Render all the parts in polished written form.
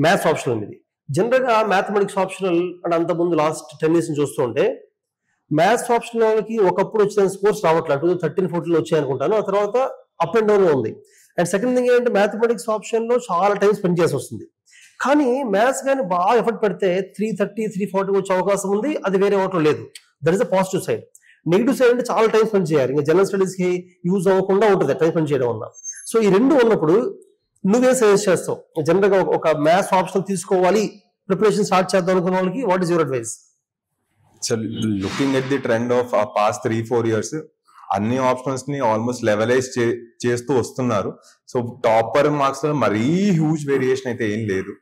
Maths optional ఇది. జనరల్గా mathematics optional అంటే అంతకుముందు లాస్ట్ 10 years చూస్తూ ఉంటే మ్యాథ్స్ ఆప్షనల్కి ఒకప్పుడు వచ్చిన స్కోర్స్ రావట్లేదు. 2013-14 వచ్చాయి అనుకుంటాను. ఆ తర్వాత అప్ అండ్ డౌన్ ఉంది. అండ్ సెకండ్ థింగ్ ఏంటంటే మ్యాథమెటిక్స్ ఆప్షన్లో చాలా టైం స్పెండ్ చేసి వస్తుంది. కానీ మ్యాథ్స్ కానీ బాగా ఎఫర్ట్ పెడితే 330, 340 వచ్చే అవకాశం ఉంది. అది వేరే వాటిలో లేదు. That is the positive side. Negative side అంటే చాలా టైం స్పెండ్ చేయాలి. ఇంకా జనరల్ స్టడీస్కి యూజ్ అవ్వకుండా ఉంటుంది టైం స్పెండ్ చేయడం వల్ల. సో ఈ రెండు ఉన్నప్పుడు నువ్వేం సజెస్ట్ చేస్తావు? జనరల్గా ఒక మ్యాథ్స్ ఆప్షన్ తీసుకోవాలి, ప్రిపరేషన్ స్టార్ట్ చేద్దాం అనుకున్న వాళ్ళకి what is your advice? So looking at the trend of past 3-4 years, అన్ని ఆప్షన్స్ ని ఆల్మోస్ట్ లెవెలైజ్ చేస్తూ వస్తున్నారు. సో టాపర్ మార్క్స్ లో మరీ హ్యూజ్ వేరియేషన్ అయితే ఏం లేదు.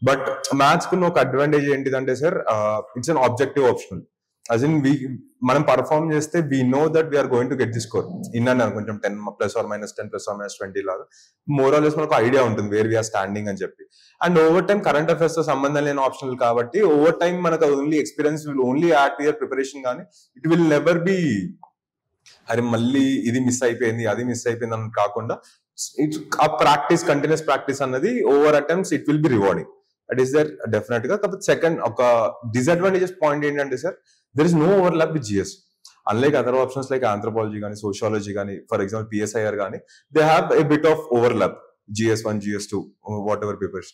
బట్ మ్యాథ్స్ కున్న ఒక అడ్వాంటేజ్ ఏంటిదంటే sir, it's an objective option. As in మనం పర్ఫార్మ్ చేస్తే we know that we are going to get the score in అన్నారు కొంచెం 10 + or -10 + or -20 లాగా మోర్ ఆర్ లెస్ మనకు ఐడియా ఉంటుంది వేర్ వీఆర్ స్టాండింగ్ అని చెప్పి. And over time current affairs తో సంబంధం లేని ఆప్షనల్ కాబట్టి ఓవర్ టైమ్ మనకు only experience will only add to your preparation, కానీ ఇట్ విల్ నెవర్ బి అరే మళ్ళీ ఇది మిస్ అయిపోయింది అది మిస్ అయిపోయింది అని కాకుండా ఆ ప్రాక్టీస్, కంటిన్యూస్ ప్రాక్టీస్ అన్నది over attempts it will be rewarding. That is there definite గా. కాకపోతే సెకండ్ ఒక డిసడ్వాంటేజెస్ పాయింట్ ఏంటంటే sir, there is no overlap with GS. Unlike other options like anthropology gaani, sociology gaani, for example PSIR gaani, they have a bit of overlap. GS1, GS2, whatever papers.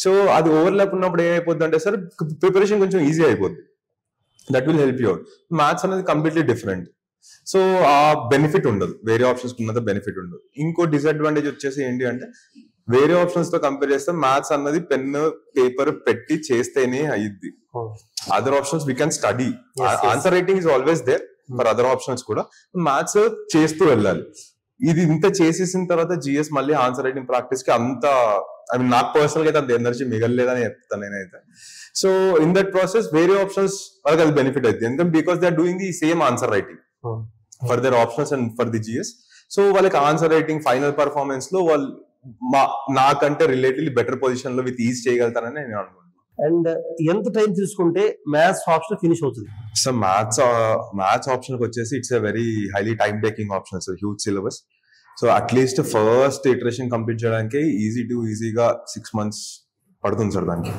So అది overlap ఉన్నప్పుడు ఏమైపోద్ది అంటే sir preparation కొంచెం easy అయిపోద్ది. That will help you out. Maths అనేది completely different. So ఆ benefit ఉండదు, వేరే options ఉన్నంత బెనిఫిట్ ఉండదు. ఇంకో డిసడ్వాంటేజ్ వచ్చేసి ఏంటి అంటే వేరే ఆప్షన్స్ తో కంపేర్ చేస్తే మ్యాథ్స్ అన్నది పెన్ పేపర్ పెట్టి చేస్తేనే అయ్యిద్ది. Other options we can study, answer writing is always there for other options కూడా. మ్యాథ్స్ చేస్తూ వెళ్ళాలి. ఇది ఇంత చేసేసిన తర్వాత జిఎస్ మళ్ళీ ఆన్సర్ రైటింగ్ ప్రాక్టీస్ కి అంత ఐ మీన్ నాకు పర్సనల్ గా అయితే అంత ఎనర్జీ మిగలలేదని చెప్తాను నేనైతే. సో ఇన్ దట్ ప్రాసెస్ వేరే ఆప్షన్స్ వాళ్ళకి అది బెనిఫిట్ అవుతుంది. ఎందుకంటే because they are doing the same answer writing for their options and for the GS. So వాళ్ళకి ఆన్సర్ రైటింగ్ ఫైనల్ పర్ఫార్మెన్స్ లో వాళ్ళు నాకంటే రిలేటివ్లీ బెటర్ పొజిషన్ లో విత్ ఈజ్ చేయగలుగుతారని నేను అనుకుంటున్నాను. అండ్ ఎంత టైం తీసుకుంటే మ్యాథ్స్ ఆప్షన్ ఫినిష్ అవుతుంది? సో మ్యాథ్స్ ఆప్షన్ వచ్చేసి it's a very highly time taking option, so huge syllabus. So at least first iteration complete చేయడానికి ఈజీగా 6 months పడుతుంది సార్ దానికి.